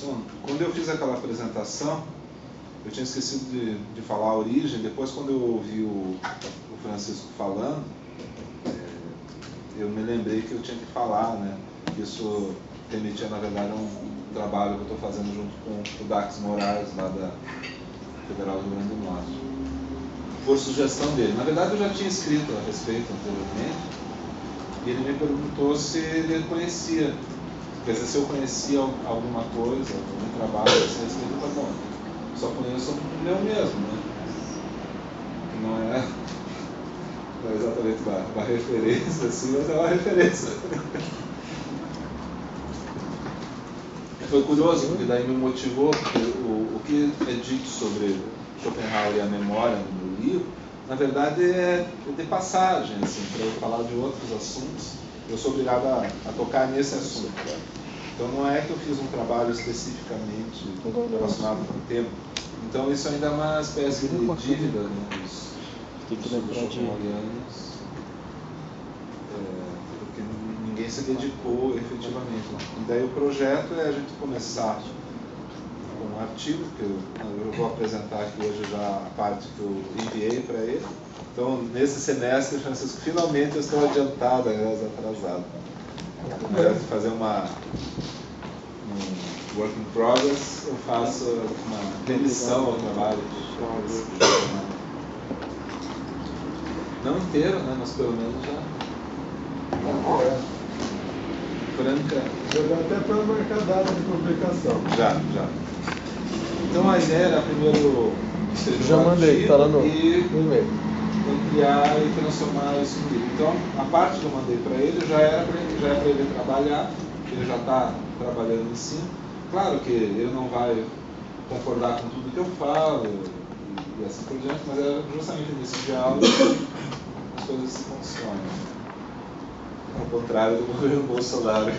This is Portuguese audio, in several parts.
Bom, quando eu fiz aquela apresentação, eu tinha esquecido de falar a origem. Depois, quando eu ouvi o Francisco falando, eu me lembrei que eu tinha que falar, né? Isso remetia, na verdade, a um trabalho que eu estou fazendo junto com o Dax Moraes, lá da Federal do Rio Grande do Norte, por sugestão dele. Na verdade, eu já tinha escrito a respeito anteriormente, e ele me perguntou se ele conhecia, quer dizer, se eu conhecia alguma coisa, algum trabalho assim, a respeito. Eu falei, bom, só conheço o meu mesmo, né? Que não é exatamente uma referência assim, mas é uma referência. Foi curioso, porque daí me motivou, porque o que é dito sobre Schopenhauer e a memória no meu livro, na verdade é de passagem, assim, para eu falar de outros assuntos, eu sou obrigado a tocar nesse assunto. Então não é que eu fiz um trabalho especificamente relacionado com o tema. Então isso ainda é uma espécie de dívida, né, dos schopenhauerianos, porque ninguém se dedicou efetivamente. E daí o projeto é a gente começar com um artigo, que eu vou apresentar aqui hoje já a parte que eu enviei para ele. Então, nesse semestre, Francisco, finalmente eu estou adiantado, aliás, atrasado. Ao invés de fazer um work in progress, eu faço uma remissão ao trabalho. Não inteiro, né, mas pelo menos já. Franca. Já dá até para marcar data de publicação. Já. Então a ideia era primeiro escrever já mandei, tá lá no e ampliar e transformar isso no livro. Então a parte que eu mandei para ele já é para ele trabalhar, ele já está trabalhando em cima. Claro que ele não vai concordar com tudo que eu falo e assim por diante, mas é justamente nesse diálogo que as coisas se funcionam. Ao contrário do governo Bolsonaro,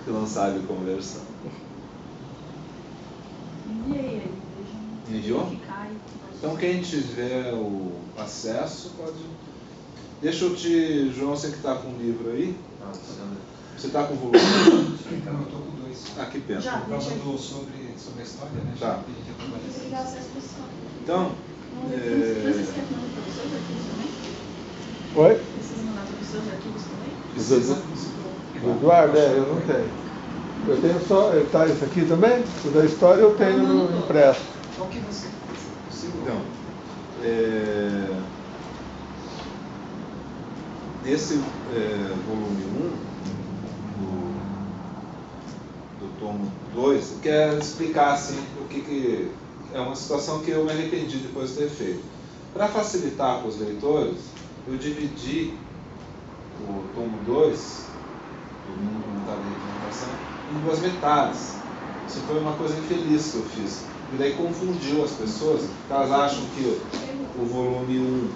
que não sabe conversar. Enviei aí. Enviou? Então quem tiver o acesso pode. Deixa eu te. João, você que está com o livro aí? Você está com o volume? Não, eu estou com 2. Ah, que pena. Já, Por causa sobre a história, né? Tá. Você ligar o acesso pessoal. Então. Vocês querem mandar para os seus arquivos também? Oi? Vocês mandar para os seus arquivos também? Precisa. Do Eduardo, eu não tenho. Eu tenho só. Tá isso aqui também? O da história eu tenho no impresso. Qual que você Então. Desse volume 1, do tomo 2, eu quero explicar assim, o que é uma situação que eu me arrependi depois de ter feito. Para facilitar para os leitores, eu dividi o tomo 2, do mundo comunitário de representação, em duas metades. Isso foi uma coisa infeliz que eu fiz. E daí confundiu as pessoas, porque elas acham que o volume 1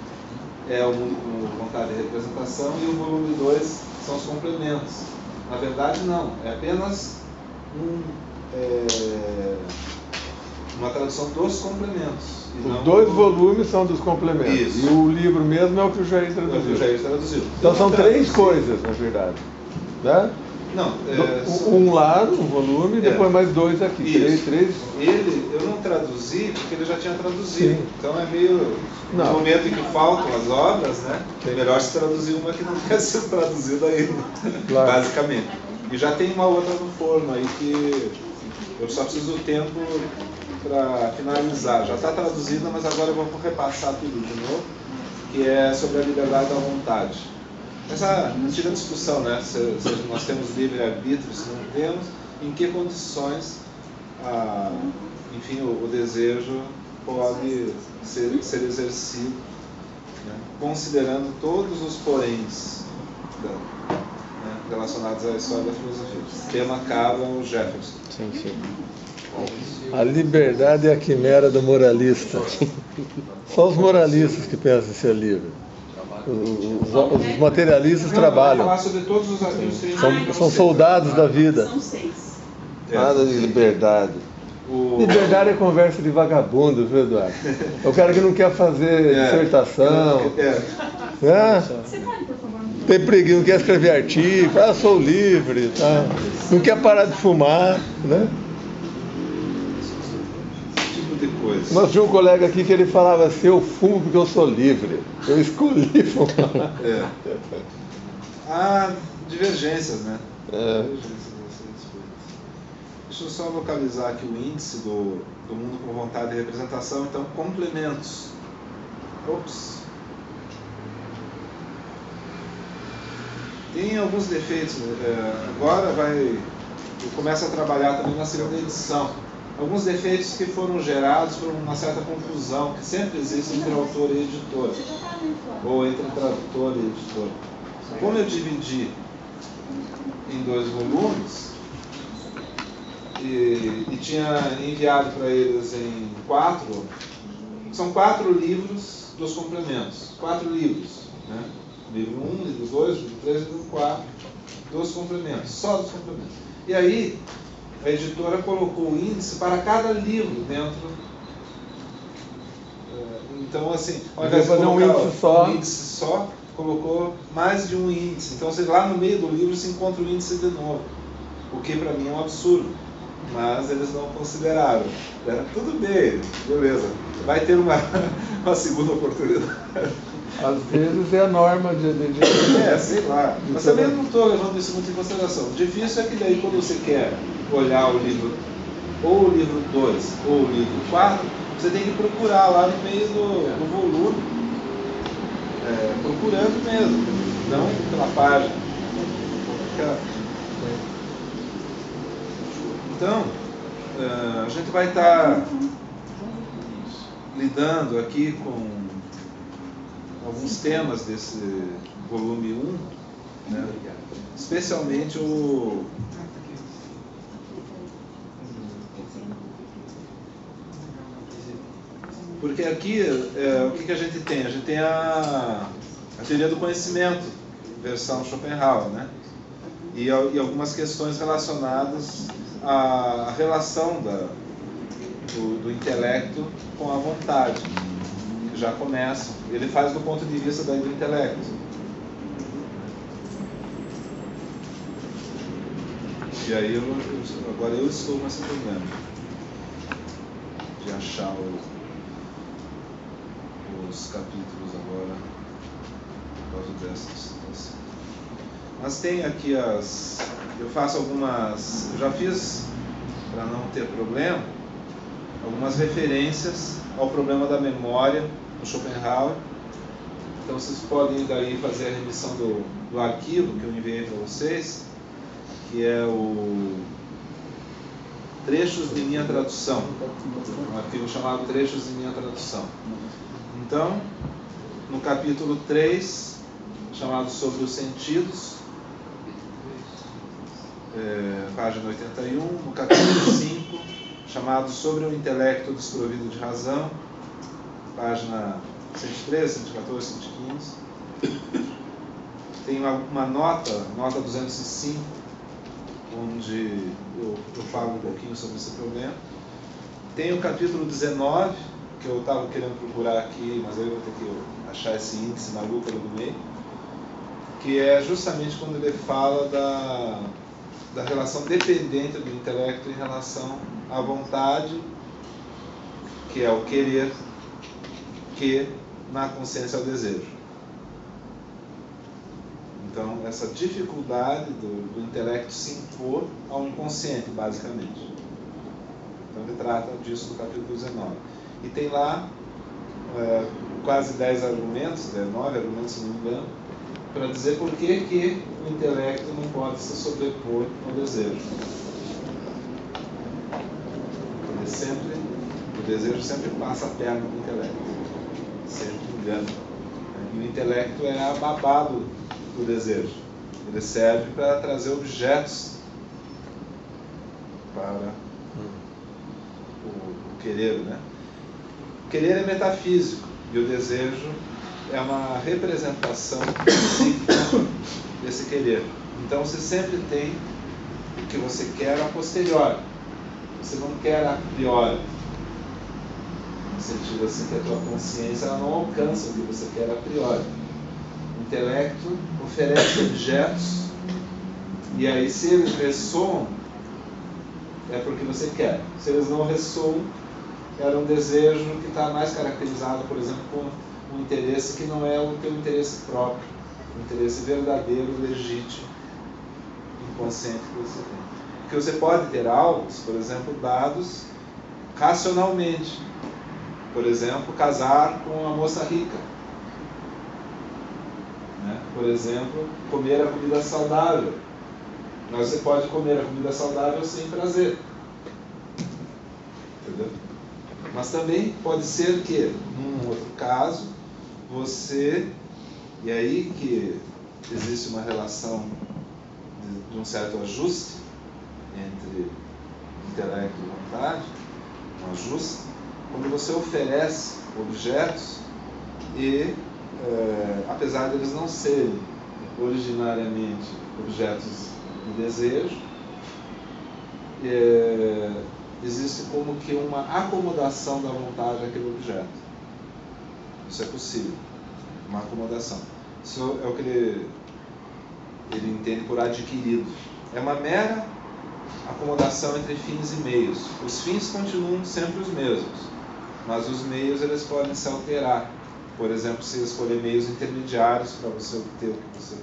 é o mundo com vontade de representação e o volume 2 são os complementos. Na verdade, não. É apenas uma tradução dos complementos. Os dois volumes são dos complementos. Isso. E o livro mesmo é o que o Jair É o que traduziu. o Jair traduziu. Então são três coisas, na verdade. Né? Não, Um lá, um volume, e depois mais dois aqui. Isso. Três. Ele, eu não traduzi porque ele já tinha traduzido. Sim. Então é meio. No Não. momento em que faltam as obras, né? É Sim. melhor se traduzir uma que não tenha sido traduzida ainda. Claro. Basicamente. E já tem uma outra no forno aí que eu só preciso do tempo para finalizar. Já está traduzida, mas agora eu vou repassar tudo de novo, que é sobre a liberdade da vontade. Essa antiga discussão, né? Se nós temos livre-arbítrio, se não temos, em que condições enfim, o desejo pode ser exercido, né? Considerando todos os poréns relacionados à história da filosofia. Tema Cavan Jefferson. Sim. A liberdade é a quimera do moralista. Só os moralistas que pensam em ser livre. Os materialistas trabalham. Falar sobre todos os artigos. São soldados da vida. São 6. Nada de liberdade. Liberdade é conversa de vagabundo, viu, Eduardo? É o cara que não quer fazer dissertação. Você pode, por favor, tem preguiça, não quer escrever artigo, sou livre, tá? Não quer parar de fumar, né? Esse tipo de coisa. Nós tínhamos um colega aqui que ele falava assim, eu fumo porque eu sou livre, eu escolhi fumar. É. Há divergências, né? Divergências nessas coisas. Deixa eu só localizar aqui o índice do mundo com vontade de representação. Então, complementos. Ops. Tem alguns defeitos. Agora eu começo a trabalhar também na segunda edição. Alguns defeitos que foram gerados por uma certa confusão que sempre existe entre autor e editor, ou entre tradutor e editor. Como eu dividi em 2 volumes e tinha enviado para eles em 4, são 4 livros dos complementos, 4 livros, né? Livro 1, livro 2, livro 3, livro 4, dos complementos, só dos complementos. E aí, a editora colocou o índice para cada livro dentro. Então, assim, ao invés de fazer colocar um índice só, colocou mais de um índice. Então, lá no meio do livro se encontra o índice de novo, o que para mim é um absurdo. Mas eles não consideraram. Era tudo bem, beleza. Vai ter uma segunda oportunidade. Às vezes é a norma de sei lá. Mas também não estou levando isso muito em consideração. O difícil é que daí quando você quer olhar o livro, ou o livro 2, ou o livro 4, você tem que procurar lá no meio do volume, procurando mesmo, não pela página. Então, a gente vai estar lidando aqui com alguns temas desse volume 1, né? Especialmente porque aqui, o que a gente tem? A gente tem a teoria do conhecimento, versão Schopenhauer, né? E algumas questões relacionadas à relação do intelecto com a vontade, que já começam. Ele faz do ponto de vista do intelecto. E aí agora eu estou com esse problema de achar os capítulos agora por causa dessa situação. Mas tem aqui eu faço algumas, eu já fiz, para não ter problema, algumas referências ao problema da memória do Schopenhauer. Então vocês podem daí fazer a remissão do arquivo que eu enviei para vocês, que é o Trechos de Minha Tradução, um arquivo chamado Trechos de Minha Tradução. Então, no capítulo 3, chamado Sobre os Sentidos, página 81, no capítulo 5, chamado Sobre o Intelecto Desprovido de Razão, página 113, 114, 115. Tem uma nota 205, onde eu falo um pouquinho sobre esse problema. Tem o capítulo 19, que eu estava querendo procurar aqui, mas aí eu vou ter que achar esse índice maluco ali no meio, que é justamente quando ele fala da relação dependente do intelecto em relação à vontade, que é o querer, que na consciência é o desejo. Então, essa dificuldade do intelecto se impor ao inconsciente, basicamente. Então, ele trata disso no capítulo 19. E tem lá quase 10 argumentos, 9 argumentos, se não me engano, para dizer por que o intelecto não pode se sobrepor ao desejo. O desejo sempre passa a perna do intelecto, sempre engana. E o intelecto é a babá do desejo. Ele serve para trazer objetos para o querer, né? O querer é metafísico e o desejo é uma representação psíquica desse querer. Então você sempre tem o que você quer a posteriori. Você não quer a priori. No sentido assim que a tua consciência ela não alcança o que você quer a priori. intelecto oferece objetos, e aí se eles ressoam, é porque você quer. Se eles não ressoam, era um desejo que está mais caracterizado, por exemplo, com um interesse que não é o teu interesse próprio, um interesse verdadeiro, legítimo, inconsciente que você tem. Porque você pode ter alvos, por exemplo, dados racionalmente. Por exemplo, casar com uma moça rica. Né? Por exemplo, comer a comida saudável. Mas você pode comer a comida saudável sem prazer. Entendeu? Mas também pode ser que, num outro caso, você... E aí que existe uma relação de um certo ajuste entre intelecto e vontade, um ajuste, quando você oferece objetos e, apesar de eles não serem originariamente objetos de desejo, existe como que uma acomodação da vontade àquele objeto. Isso é possível, uma acomodação. Isso é o que ele entende por adquirido. É uma mera acomodação entre fins e meios. Os fins continuam sempre os mesmos, mas os meios eles podem se alterar. Por exemplo, se escolher meios intermediários para você obter o que você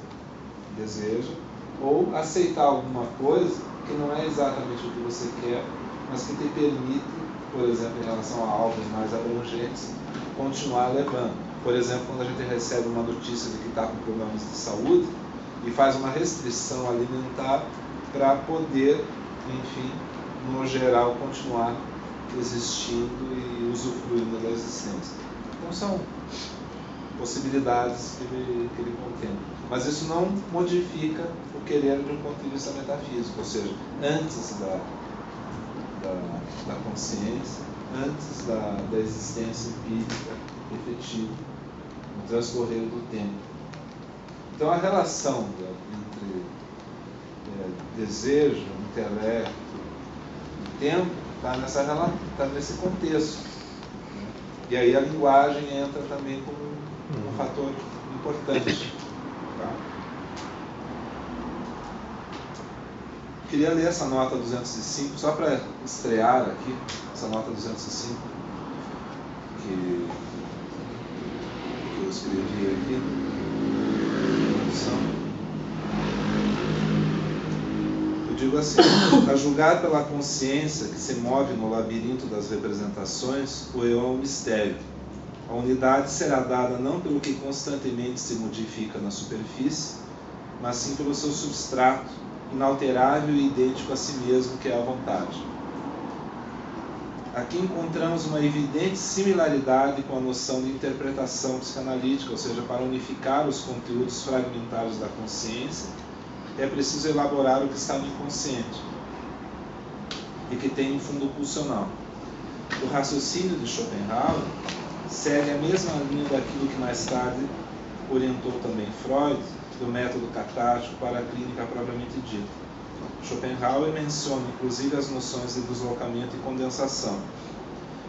deseja, ou aceitar alguma coisa que não é exatamente o que você quer, mas que te permite, por exemplo, em relação a alvos mais abrangentes, continuar levando. Por exemplo, quando a gente recebe uma notícia de que está com problemas de saúde e faz uma restrição alimentar para poder, enfim, no geral, continuar existindo e usufruindo da existência. Então são possibilidades que ele contempla. Mas isso não modifica o querer de um ponto de vista metafísico, ou seja, antes da consciência, antes da existência empírica efetiva, no transcorrer do tempo. Então a relação entre desejo, intelecto e tempo está nesse contexto. Né? E aí a linguagem entra também como um fator importante. Tá? Queria ler essa nota 205, só para estrear aqui, essa nota 205, que eu escrevi aqui, eu digo assim: a julgar pela consciência que se move no labirinto das representações, o eu é um mistério. A unidade será dada não pelo que constantemente se modifica na superfície, mas sim pelo seu substrato, inalterável e idêntico a si mesmo, que é a vontade. Aqui encontramos uma evidente similaridade com a noção de interpretação psicanalítica, ou seja, para unificar os conteúdos fragmentários da consciência, é preciso elaborar o que está no inconsciente e que tem um fundo pulsional. O raciocínio de Schopenhauer segue a mesma linha daquilo que mais tarde orientou também Freud, do método catártico para a clínica propriamente dita. Schopenhauer menciona inclusive as noções de deslocamento e condensação.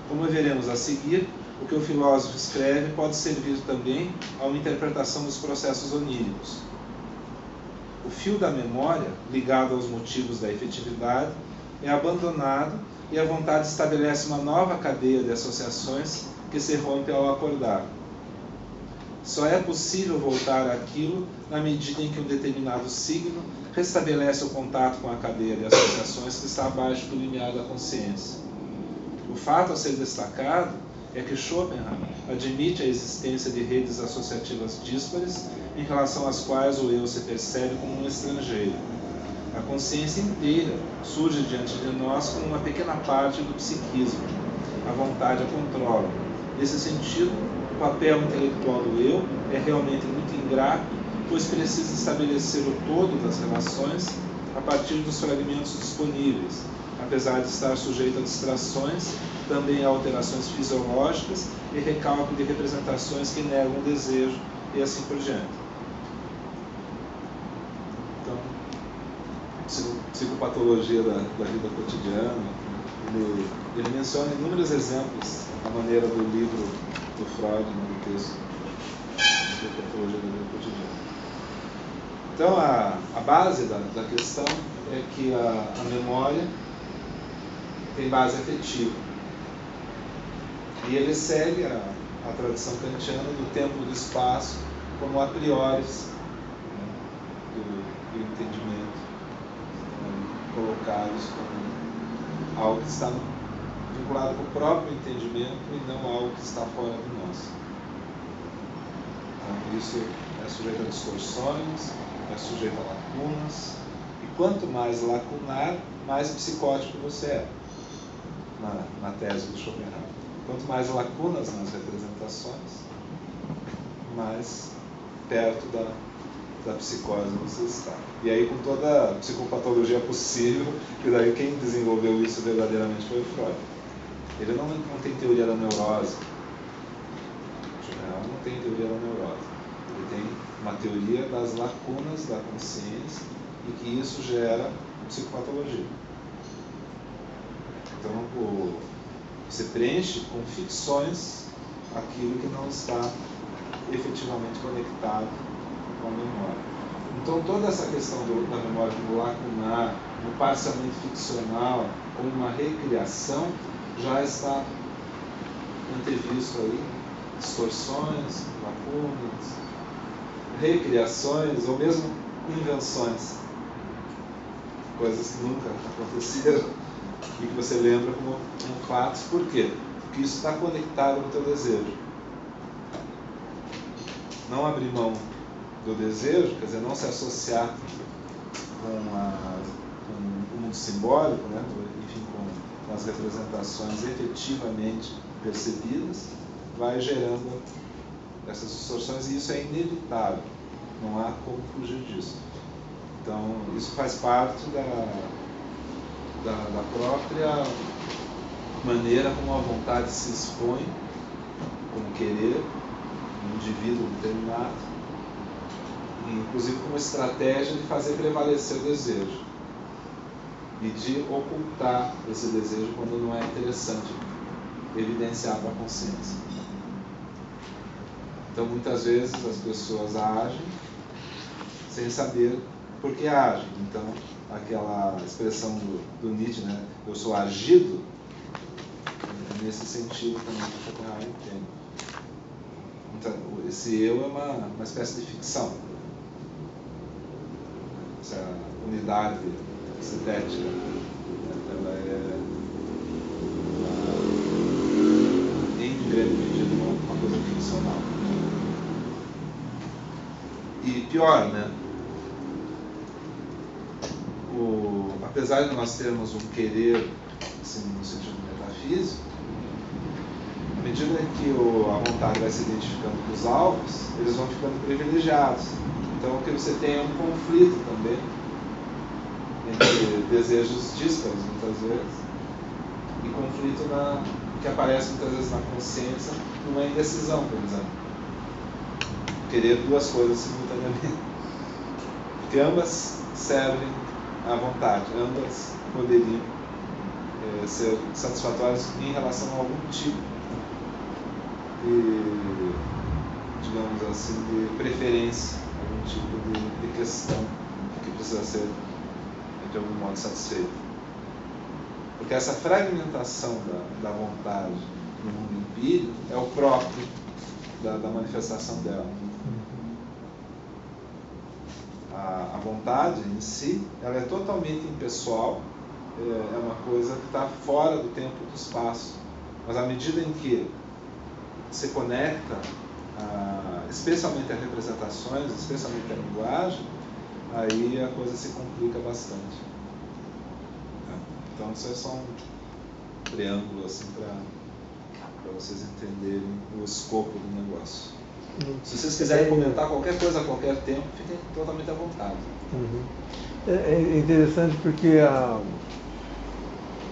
Como veremos a seguir, o que o filósofo escreve pode servir também a uma interpretação dos processos oníricos. O fio da memória, ligado aos motivos da efetividade, é abandonado e a vontade estabelece uma nova cadeia de associações que se rompe ao acordar. Só é possível voltar àquilo na medida em que um determinado signo restabelece o contato com a cadeia de associações que está abaixo do limiar da consciência. O fato a ser destacado é que Schopenhauer admite a existência de redes associativas díspares em relação às quais o eu se percebe como um estrangeiro. A consciência inteira surge diante de nós como uma pequena parte do psiquismo. A vontade a controla. Nesse sentido, o papel intelectual do eu é realmente muito ingrato, pois precisa estabelecer o todo das relações a partir dos fragmentos disponíveis, apesar de estar sujeito a distrações, também a alterações fisiológicas e recálculo de representações que negam o desejo e assim por diante. Então, psicopatologia da vida cotidiana, ele menciona inúmeros exemplos à maneira do livro do Freud, no texto. psicopatologia da vida cotidiana. Então, a base da questão é que a memória tem base afetiva. E ele segue a tradição kantiana do tempo e do espaço como a priori, né, do entendimento, colocados como algo que está vinculado com o próprio entendimento e não algo que está fora de nós. Então, isso é sujeito a distorções, é sujeito a lacunas, e quanto mais lacunar, mais psicótico você é, na tese do Schopenhauer. Quanto mais lacunas nas representações, mais perto da psicose você está. E aí, com toda a psicopatologia possível, que daí quem desenvolveu isso verdadeiramente foi o Freud. Ele não tem teoria da neurose. Schopenhauer não tem teoria da neurose. Ele tem uma teoria das lacunas da consciência e que isso gera psicopatologia. Então, você preenche com ficções aquilo que não está efetivamente conectado com a memória. Então, toda essa questão da memória como lacunar, no parcialmente ficcional, como uma recriação, já está antevisto aí distorções, lacunas, recriações ou mesmo invenções, coisas que nunca aconteceram e que você lembra como fatos. Por quê? Porque isso está conectado ao teu desejo. Não abrir mão do desejo, quer dizer, não se associar com o mundo simbólico, né? Enfim, com as representações efetivamente percebidas, vai gerando essas distorções, e isso é inevitável, não há como fugir disso. Então, isso faz parte da própria maneira como a vontade se expõe, como querer, um indivíduo determinado, e inclusive como estratégia de fazer prevalecer o desejo e de ocultar esse desejo quando não é interessante evidenciar para a consciência. Então, muitas vezes as pessoas agem sem saber por que agem. Então, aquela expressão do Nietzsche, né? Eu sou agido, nesse sentido também que o Schopenhauer entende. Então, esse eu é uma espécie de ficção. Essa unidade sintética, ela é, em grande medida, uma coisa ficcional. E pior, né? Apesar de nós termos um querer, assim, no sentido metafísico, à medida que a vontade vai se identificando com os alvos, eles vão ficando privilegiados. Então, o que você tem é um conflito também entre desejos díspares, muitas vezes, e conflito que aparece muitas vezes na consciência, numa indecisão, por exemplo. Querer duas coisas simultaneamente. Porque ambas servem à vontade, ambas poderiam ser satisfatórias em relação a algum tipo de, digamos assim, de preferência, algum tipo de questão que precisa ser de algum modo satisfeita. Porque essa fragmentação da vontade no mundo empírico é o próprio da manifestação dela. A vontade em si, ela é totalmente impessoal, é uma coisa que está fora do tempo e do espaço. Mas à medida em que se conecta, especialmente a representações, especialmente a linguagem, aí a coisa se complica bastante. Então isso é só um preâmbulo assim, para vocês entenderem o escopo do negócio. Se vocês quiserem comentar qualquer coisa a qualquer tempo, fiquem totalmente à vontade. Uhum. É interessante porque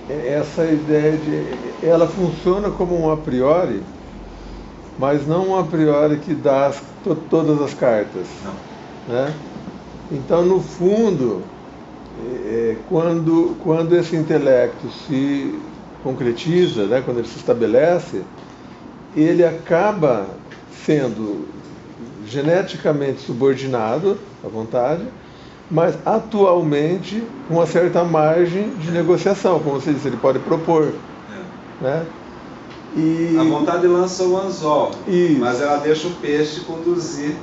essa ideia ela funciona como um a priori, mas não um a priori que dá todas as cartas. Não. Né? Então, no fundo, quando esse intelecto se concretiza, né, quando ele se estabelece, ele acaba sendo geneticamente subordinado à vontade, mas atualmente com uma certa margem de negociação, como você disse, ele pode propor. Né? E... A vontade lança o anzol, Isso. mas ela deixa o peixe conduzir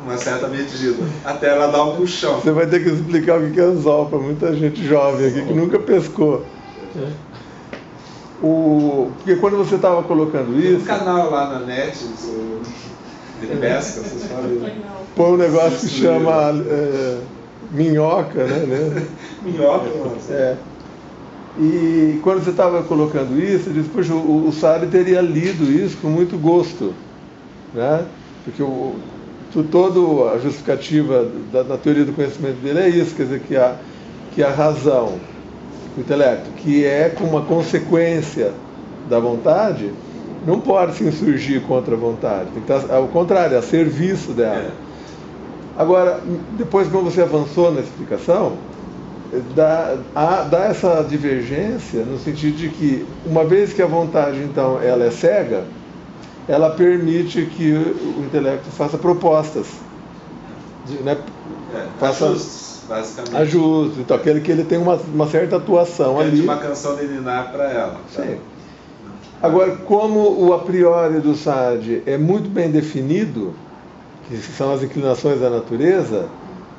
uma certa medida, até ela dar um puxão. Você vai ter que explicar o que é anzol para muita gente jovem aqui que nunca pescou. Porque quando você estava colocando Tem isso... um canal lá na net de pesca, vocês falam. Põe um negócio que chama minhoca, né? Minhoca, E quando você estava colocando isso, eu disse, poxa, o Sari teria lido isso com muito gosto, né? Porque toda a justificativa da teoria do conhecimento dele é isso, quer dizer, que a razão, o intelecto, que é como uma consequência da vontade, não pode se insurgir contra a vontade, tem que estar, ao contrário, a serviço dela. Agora, depois que você avançou na explicação, dá essa divergência no sentido de que, uma vez que a vontade, então, ela é cega, ela permite que o intelecto faça propostas, né? Faça ajustes, basicamente. Ajustes, então, aquele que ele tem uma certa atuação ali. Uma canção de Ninar para ela. Tá? Sim. Agora, como o a priori do Sade é muito bem definido, que são as inclinações da natureza,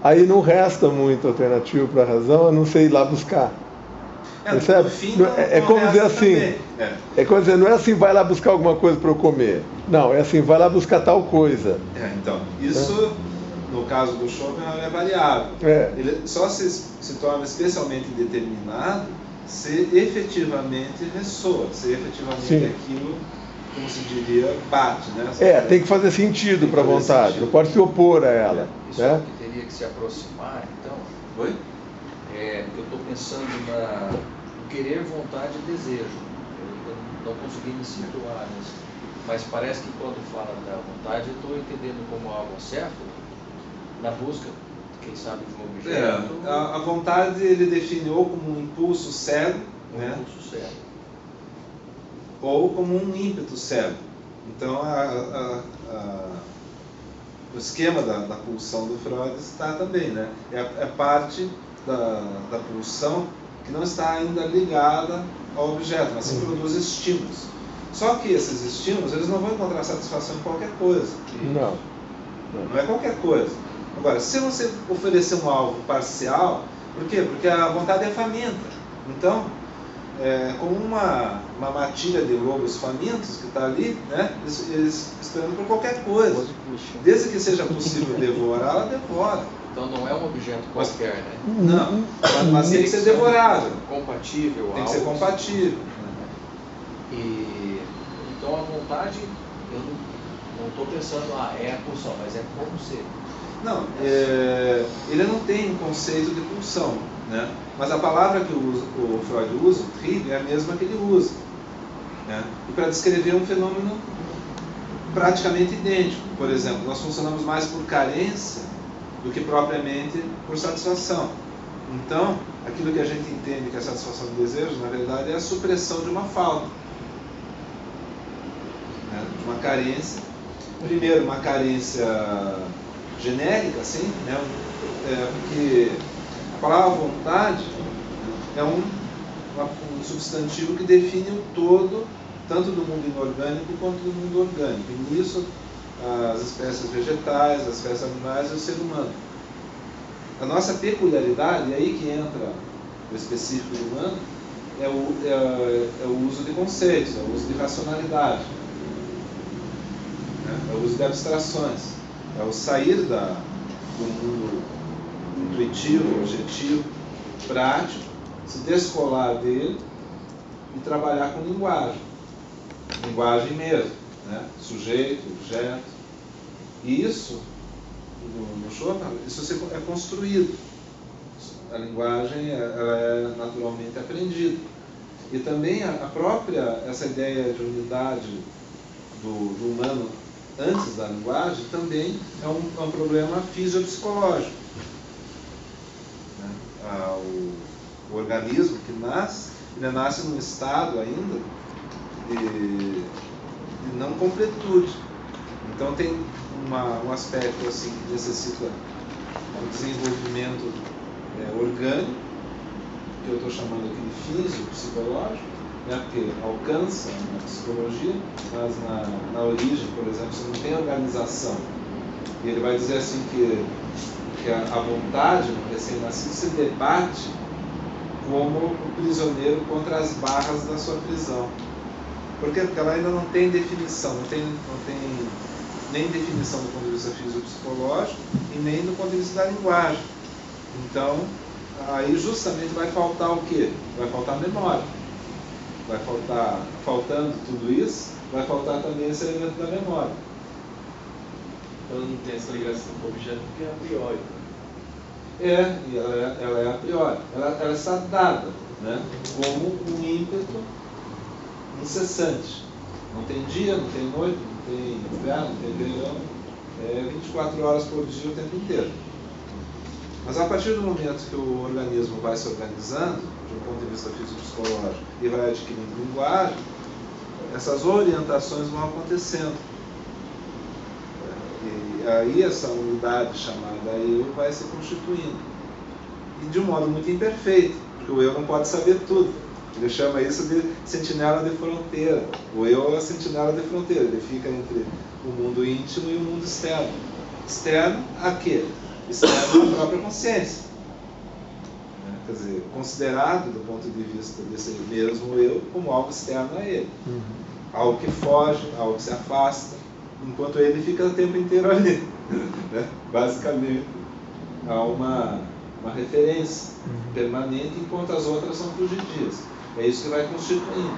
aí não resta muito alternativo para a razão a não ser ir lá buscar. Percebe? É como dizer assim, é como dizer, não é assim, vai lá buscar alguma coisa para eu comer. Não, é assim, vai lá buscar tal coisa. Então, isso, no caso do Schopenhauer, é variável. Ele só se torna especialmente determinado se efetivamente ressoa, se efetivamente aquilo, como se diria, bate, né? Tem que fazer sentido para a vontade, não pode se opor a ela. Isso é que teria que se aproximar, então. Oi? Eu estou pensando no querer, vontade e desejo. Eu não consegui me situar nisso. Mas parece que quando fala da vontade, eu estou entendendo como algo acéfalo, na busca, quem sabe, de um objeto. A vontade ele define ou como um impulso cego, né? Impulso cego. Ou como um ímpeto cego. Então, o esquema da pulsão do Freud está também, né? É parte da pulsão que não está ainda ligada ao objeto, mas sim produz estímulos. Só que esses estímulos, eles não vão encontrar satisfação em qualquer coisa. Não é qualquer coisa. Agora, se você oferecer um alvo parcial, por quê? Porque a vontade é faminta. Então, como uma matilha de lobos famintos que está ali, né? Eles esperando por qualquer coisa. Desde que seja possível devorar, ela devora. Então não é um objeto qualquer, né? Não, mas tem que ser devorável. Compatível. Tem que ser compatível. Então a vontade, eu não estou pensando, é a pulsão, mas é como ser. Não, ele não tem um conceito de pulsão, né? Mas a palavra que o Freud usa, o Trieb, é a mesma que ele usa, né? E para descrever um fenômeno praticamente idêntico. Por exemplo, nós funcionamos mais por carência do que propriamente por satisfação. Então, aquilo que a gente entende que é a satisfação do desejo, na verdade, é a supressão de uma falta, né? De uma carência. Primeiro, uma carência genérica, assim, né? Porque a palavra vontade é um substantivo que define o todo, tanto do mundo inorgânico quanto do mundo orgânico. E nisso, as espécies vegetais, as espécies animais e o ser humano. A nossa peculiaridade, e aí que entra o específico do humano, é o uso de conceitos, é o uso de racionalidade, né? É o uso de abstrações, é o sair do mundo intuitivo, objetivo, prático, se descolar dele e trabalhar com linguagem mesmo, né? Sujeito, objeto. E isso, no Schopenhauer, isso é construído. A linguagem ela é naturalmente aprendida. E também a própria, essa ideia de unidade do humano antes da linguagem também é um problema fisiopsicológico, né? O organismo que nasce, ele nasce num estado ainda de não completude. Então tem um aspecto assim que necessita um desenvolvimento orgânico, que eu estou chamando aqui de físico-psicológico, né, porque alcança na psicologia, mas na origem, por exemplo, você não tem organização. E ele vai dizer assim que a vontade no recém-nascido se debate como o prisioneiro contra as barras da sua prisão. Por quê? Porque ela ainda não tem definição, não tem nem definição do ponto de vista físico-psicológico e nem do ponto de vista da linguagem. Então, aí justamente vai faltar o quê? Vai faltar memória. Vai faltar, faltando tudo isso, vai faltar também esse elemento da memória. Ela não tem essa ligação com o objeto porque é a priori. E ela é a priori. Ela está dada, né, como um ímpeto incessante. Não tem dia, não tem noite, não tem inverno, não tem verão. 24 horas por dia o tempo inteiro. Mas a partir do momento que o organismo vai se organizando, de um ponto de vista físico-psicológico, e vai adquirindo linguagem, essas orientações vão acontecendo. E aí essa unidade chamada eu vai se constituindo. E de um modo muito imperfeito, porque o eu não pode saber tudo. Ele chama isso de sentinela de fronteira. O eu é a sentinela de fronteira. Ele fica entre o mundo íntimo e o mundo externo. Externo a quê? Externo à própria consciência. Quer dizer, considerado do ponto de vista desse mesmo eu como algo externo a ele. Algo que foge, algo que se afasta, enquanto ele fica o tempo inteiro ali. Né? Basicamente, há uma referência permanente, enquanto as outras são fugidias. É isso que vai constituindo,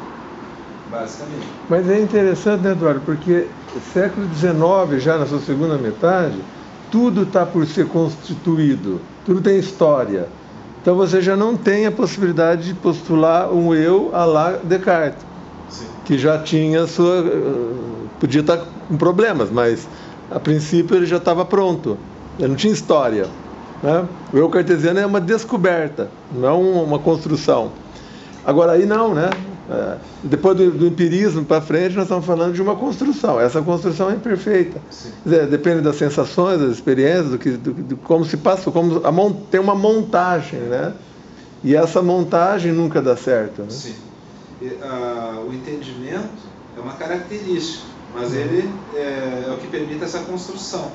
basicamente. Mas é interessante, né, Eduardo, porque século XIX, já na sua segunda metade, tudo está por ser constituído, tudo tem história. Então você já não tem a possibilidade de postular um eu à la Descartes. Sim. Que já tinha sua... podia estar com problemas, mas a princípio ele já estava pronto. Ele não tinha história. Né? O eu cartesiano é uma descoberta, não é uma construção. Agora aí não, né? Depois do empirismo para frente nós estamos falando de uma construção. Essa construção é imperfeita. Quer dizer, depende das sensações, das experiências, do como se passa, tem uma montagem, né? E essa montagem nunca dá certo. Né? Sim. O entendimento é uma característica, mas ele é o que permite essa construção.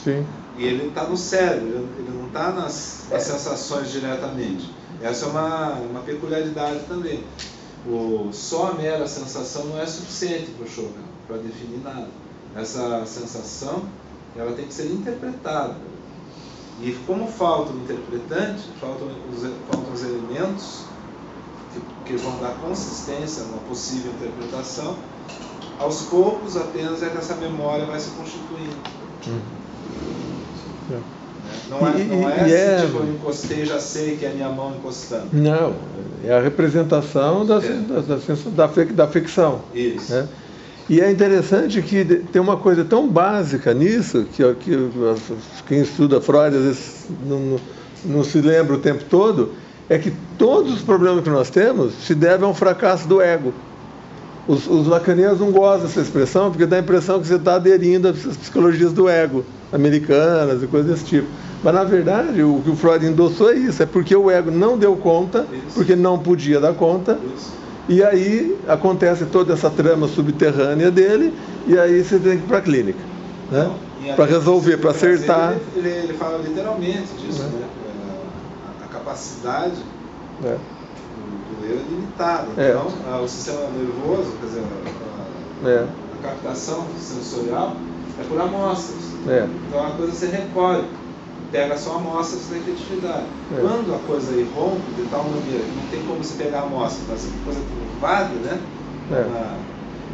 Sim. E ele está no cérebro, ele não está nas sensações diretamente. Essa é uma peculiaridade também. Só a mera sensação não é suficiente para o Schopenhauer, para definir nada. Essa sensação ela tem que ser interpretada. E como falta o interpretante, faltam os elementos que vão dar consistência a uma possível interpretação, aos poucos apenas é que essa memória vai se constituindo. Não é tipo, eu encostei, já sei que é a minha mão encostando. Não, é a representação da ficção. Isso. Né? E é interessante que tem uma coisa tão básica nisso, que quem estuda Freud às vezes não se lembra o tempo todo, é que todos os problemas que nós temos se devem a um fracasso do ego. Os lacanianos não gostam dessa expressão, porque dá a impressão que você está aderindo às psicologias do ego, americanas e coisas desse tipo. Mas, na verdade, o que o Freud endossou é isso, é porque o ego não deu conta, porque não podia dar conta, e aí acontece toda essa trama subterrânea dele, e aí você tem que ir para a clínica, né? Para resolver, para acertar. Ele fala literalmente disso, né? A capacidade do eu é limitada. Então, o sistema nervoso, quer dizer, a captação sensorial é por amostras. Então, a coisa se recolhe. Pega só amostras da efetividade. Quando a coisa irrompe de tal maneira que não tem como se pegar a amostra, mas a coisa que invade, né?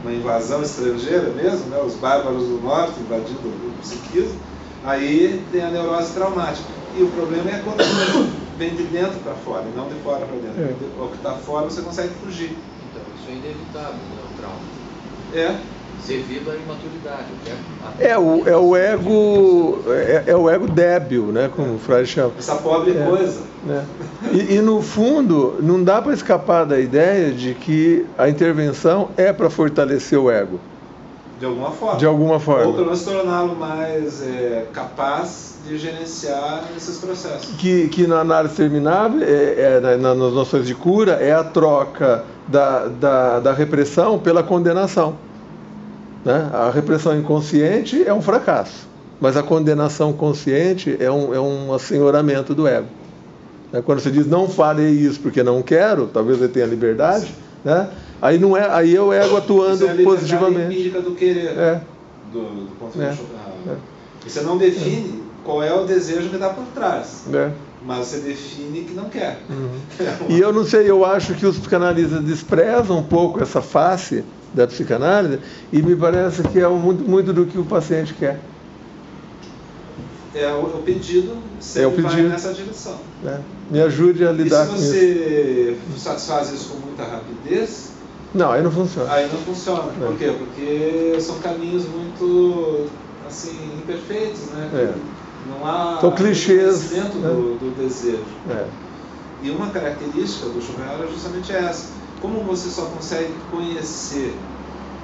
Uma invasão estrangeira mesmo, né? Os bárbaros do norte invadindo o psiquismo, aí tem a neurose traumática. E o problema é quando vem de dentro para fora, e não de fora para dentro. O que está fora você consegue fugir. Então, isso é inevitável, né, o trauma. Devido à imaturidade. É o ego débil, né, como o Freud chama. Essa pobre coisa. E no fundo, não dá para escapar da ideia de que a intervenção é para fortalecer o ego. De alguma forma. De alguma forma. Ou pelo menos torná-lo mais capaz de gerenciar esses processos. Que na análise terminável, nas noções de cura, é a troca da repressão pela condenação. Né? A repressão inconsciente é um fracasso, mas a condenação consciente é um assenhoramento do ego. Né? Quando você diz não farei isso porque não quero, talvez ele tenha liberdade, né? Aí é o ego atuando isso é a liberdade positivamente. empírica do querer, do ponto de vista. Você não define qual é o desejo que está por trás, mas você define que não quer. E eu não sei, eu acho que os psicanalistas desprezam um pouco essa face da psicanálise e me parece que é muito do que o paciente quer. É o pedido, sempre vai nessa direção. Me ajude a lidar com isso. E se você satisfaz isso com muita rapidez, não, aí não funciona. Aí não funciona. Por quê? Porque são caminhos muito assim, imperfeitos, né? Não há são clichês dentro do desejo. E uma característica do Schopenhauer é justamente essa. Como você só consegue conhecer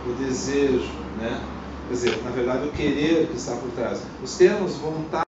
o desejo, né? Quer dizer, na verdade, o querer que está por trás. Os termos vontade